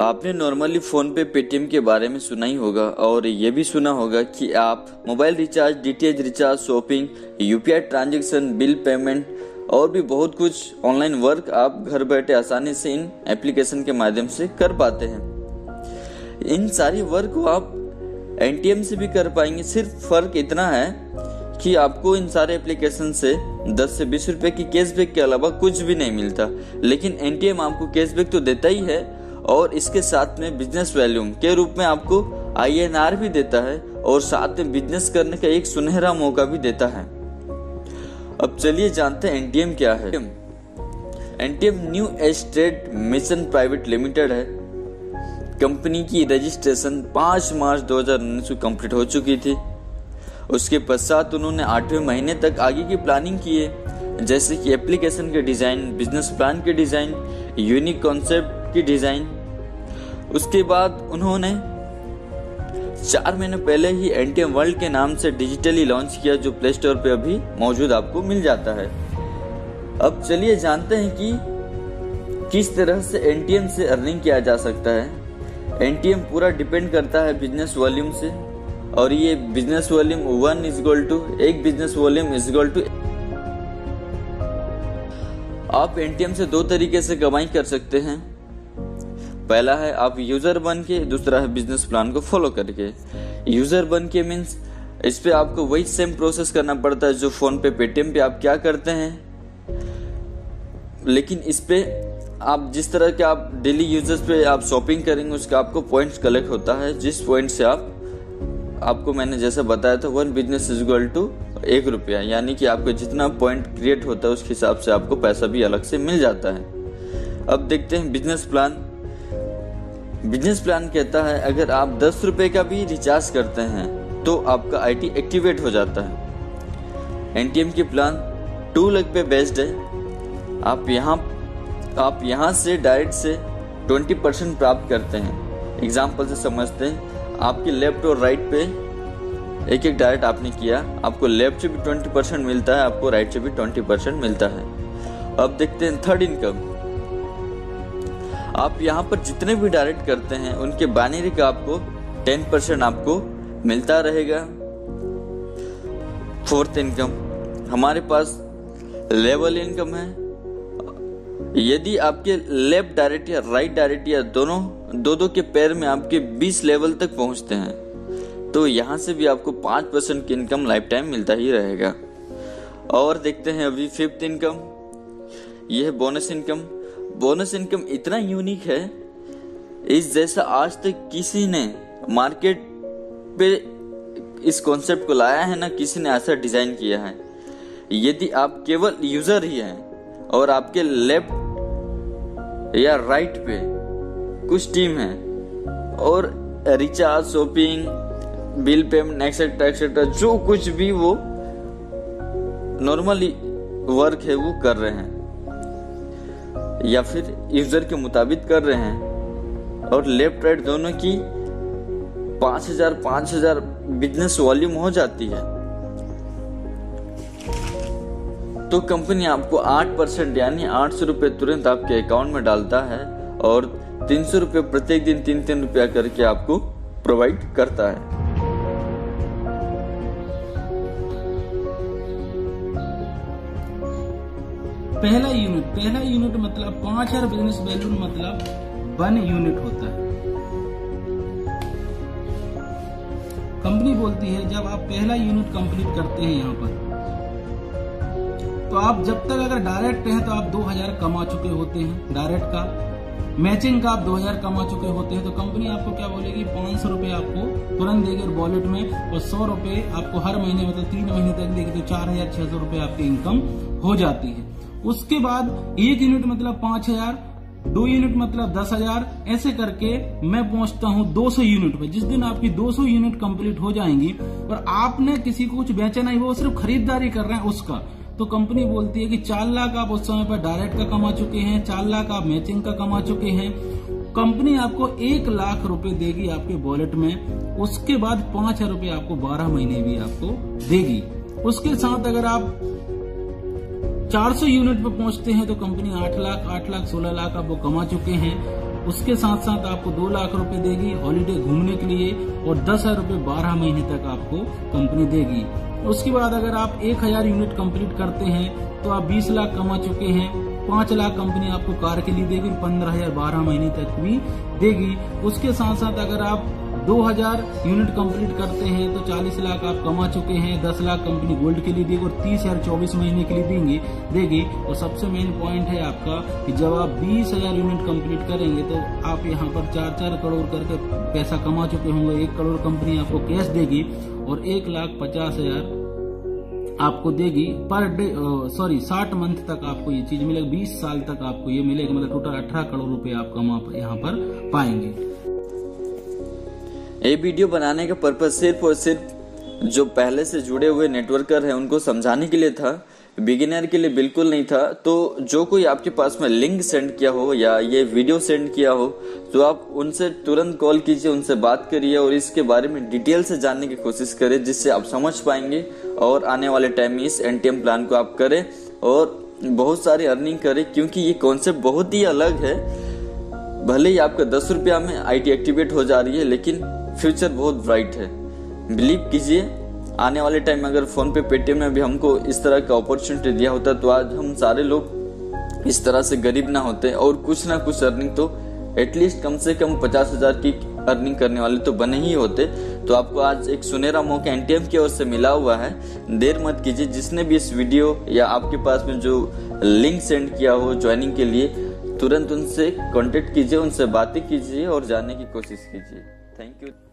आपने normally phone पे Paytm के बारे में सुना ही होगा और ये भी सुना होगा कि आप mobile recharge, DTH recharge, shopping, UPI transaction, bill payment और भी बहुत कुछ ऑनलाइन वर्क आप घर बैठे आसानी से इन एप्लीकेशन के माध्यम से कर पाते हैं। इन सारी वर्क को आप एटीएम से भी कर पाएंगे। सिर्फ फर्क इतना है कि आपको इन सारे एप्लीकेशन से 10 से 20 रुपए की कैशबैक के अलावा कुछ भी नहीं मिलता, लेकिन एटीएम आपको कैशबैक तो देता ही है और इसके साथ में बिजनेस वॉल्यूम के रूप में आपको INR भी देता है और साथ में बिजनेस करने का एक सुनहरा मौका भी देता है। अब चलिए जानते हैं एटीएम क्या है। ATM new estate mission private limited है। कंपनी की रजिस्ट्रेशन 5 मार्च 2019 को कंप्लीट हो चुकी थी। उसके पश्चात उन्होंने 8वें महीने तक आगे की प्लानिंग की है, जैसे कि एप्लीकेशन के डिजाइन, बिजनेस प्लान के डिजाइन, यूनिक कॉन्सेप्ट की डिजाइन। उसके बाद उन्होंने 4 महीने पहले ही एटीएम वर्ल्ड के नाम से डिजिटली लॉन्च किया, जो प्ले स्टोर पे अभी मौजूद आपको मिल जाता है। अब चलिए जानते हैं कि किस तरह से एटीएम से अर्निंग किया जा सकता है। एटीएम पूरा डिपेंड करता है बिजनेस वॉल्यूम से और ये बिजनेस वॉल्यूम 1 बिजनेस वॉल्यूम आप एटीएम से 2 तरीके से कमाई कर सकते हैं। पहला है आप यूजर बन के, दूसरा है बिजनेस प्लान को फॉलो करके। यूजर बन के मीन्स इस पे आपको वही सेम प्रोसेस करना पड़ता है जो फोन पे, पेटीएम पे आप क्या करते हैं, लेकिन इस पे आप जिस तरह के आप डेली यूजर्स पे आप शॉपिंग करेंगे उसका आपको पॉइंट्स कलेक्ट होता है, जिस पॉइंट से आपको मैंने जैसे बताया था 1 बिजनेस इज इक्वल टू 1 रुपया, यानी कि आपको जितना पॉइंट क्रिएट होता है उसके हिसाब से आपको पैसा भी अलग से मिल जाता है। अब देखते हैं बिजनेस प्लान। बिजनेस प्लान कहता है अगर आप 10 रुपए का भी रिचार्ज करते हैं तो आपका आईटी एक्टिवेट हो जाता है। एटीएम की प्लान 2 लाख पे बेस्ड है। आप यहाँ से डायरेक्ट से 20% प्राप्त करते हैं। एग्जाम्पल से समझते हैं, आपके लेफ्ट और राइट पे एक डायरेक्ट आपने किया, आपको लेफ्ट से भी 20% मिलता है, आपको राइट से भी 20% मिलता है। अब देखते हैं थर्ड इनकम। आप यहाँ पर जितने भी डायरेक्ट करते हैं उनके बाइनरी का आपको 10% आपको मिलता रहेगा। फोर्थ इनकम हमारे पास लेवल इनकम है। यदि आपके लेफ्ट डायरेक्ट या राइट डायरेक्ट या दोनों दो के पैर में आपके 20 लेवल तक पहुंचते हैं तो यहाँ से भी आपको 5% की इनकम लाइफ टाइम मिलता ही रहेगा। और देखते हैं अभी फिफ्थ इनकम, यह है बोनस इनकम। बोनस इनकम इतना यूनिक है, इस जैसा आज तक किसी ने मार्केट पे इस कॉन्सेप्ट को लाया है ना किसी ने ऐसा डिजाइन किया है। यदि आप केवल यूजर ही हैं और आपके लेफ्ट या राइट पे कुछ टीम है और recharge, shopping, bill payment etcetera etcetera जो कुछ भी वो नॉर्मली वर्क है वो कर रहे हैं या फिर यूजर के मुताबिक कर रहे हैं और लेफ्ट राइट दोनों की 5,000 बिजनेस वॉल्यूम हो जाती है तो कंपनी आपको 8% यानी 800 रुपए तुरंत आपके अकाउंट में डालता है और 300 रुपए प्रत्येक दिन 3-3 रुपया करके आपको प्रोवाइड करता है। पहला यूनिट मतलब 5,000 बिजनेस वैल्यू मतलब 1 यूनिट होता है। कंपनी बोलती है जब आप पहला यूनिट कंप्लीट करते हैं यहाँ पर तो आप जब तक अगर डायरेक्ट हैं तो आप 2,000 कमा चुके होते हैं डायरेक्ट का, मैचिंग का आप 2,000 कमा चुके होते हैं तो कंपनी आपको क्या बोलेगी 500 रुपए आपको तुरंत देगी वॉलेट में और 100 रुपए आपको हर महीने मतलब 3 महीने तक देगी तो 4,600 रुपए आपकी इनकम हो जाती है। उसके बाद 1 यूनिट मतलब 5,000, 2 यूनिट मतलब 10,000, ऐसे करके मैं पहुंचता हूं 200 यूनिट पे। जिस दिन आपकी 200 यूनिट कंप्लीट हो जाएंगी और आपने किसी को कुछ बेचा नहीं, वो सिर्फ खरीदारी कर रहे हैं उसका, तो कंपनी बोलती है कि 4 लाख आप उस समय पर डायरेक्ट का कमा चुके हैं, 4 लाख आप मैचिंग का कमा चुके हैं। कंपनी आपको 1 लाख रुपए देगी आपके वॉलेट में। उसके बाद 5,000 रुपए आपको 12 महीने भी आपको देगी। उसके साथ अगर आप 400 यूनिट पे पहुंचते हैं तो कंपनी 8 लाख 16 लाख आप वो कमा चुके हैं। उसके साथ साथ आपको 2 लाख रुपए देगी हॉलीडे घूमने के लिए और 10,000 रुपए 12 महीने तक आपको कंपनी देगी। उसके बाद अगर आप 1,000 यूनिट कंप्लीट करते हैं तो आप 20 लाख कमा चुके हैं। 5 लाख कंपनी आपको कार के लिए देगी, 15,000 12 महीने तक भी देगी। उसके साथ साथ अगर आप 2,000 यूनिट कंप्लीट करते हैं तो 40 लाख आप कमा चुके हैं। 10 लाख कंपनी गोल्ड के लिए देगी और 30,000 24 महीने के लिए देगी। और सबसे मेन पॉइंट है आपका कि जब आप 20,000 यूनिट कंप्लीट करेंगे तो आप यहाँ पर 4-4 करोड़ करके पैसा कमा चुके होंगे। 1 करोड़ कंपनी आपको कैश देगी और 1,50,000 आपको देगी पर डे 60 मंथ तक आपको ये चीज मिलेगी। 20 साल तक आपको ये मिलेगा, मतलब टोटल 18 करोड़ रुपए आप कमा यहाँ पर पाएंगे। ये वीडियो बनाने का पर्पज सिर्फ और सिर्फ जो पहले से जुड़े हुए नेटवर्कर हैं उनको समझाने के लिए था, बिगिनर के लिए बिल्कुल नहीं था। तो जो कोई आपके पास में लिंक सेंड किया हो या ये वीडियो सेंड किया हो तो आप उनसे तुरंत कॉल कीजिए, उनसे बात करिए और इसके बारे में डिटेल से जानने की कोशिश करें, जिससे आप समझ पाएंगे और आने वाले टाइम में इस एनटीएम प्लान को आप करें और बहुत सारी अर्निंग करें। क्योंकि ये कॉन्सेप्ट बहुत ही अलग है। भले ही आपका 10 रुपया में आईटी एक्टिवेट हो जा रही है, लेकिन फ्यूचर बहुत ब्राइट है। बिलीव कीजिए, आने वाले टाइम में अगर फोन पे पेटीएम में भी हमको इस तरह का अपॉर्चुनिटी दिया होता तो आज हम सारे लोग इस तरह से गरीब ना होते और कुछ ना कुछ अर्निंग तो एटलीस्ट कम से कम 50,000 की अर्निंग करने वाले तो बने ही होते। तो आपको आज एक सुनहरा मौका एनटीएम की ओर से मिला हुआ है, देर मत कीजिए। जिसने भी इस वीडियो या आपके पास में जो लिंक सेंड किया हो ज्वाइनिंग के लिए, तुरंत उनसे कांटेक्ट कीजिए, उनसे बातें कीजिए और जानने की कोशिश कीजिए। Thank you.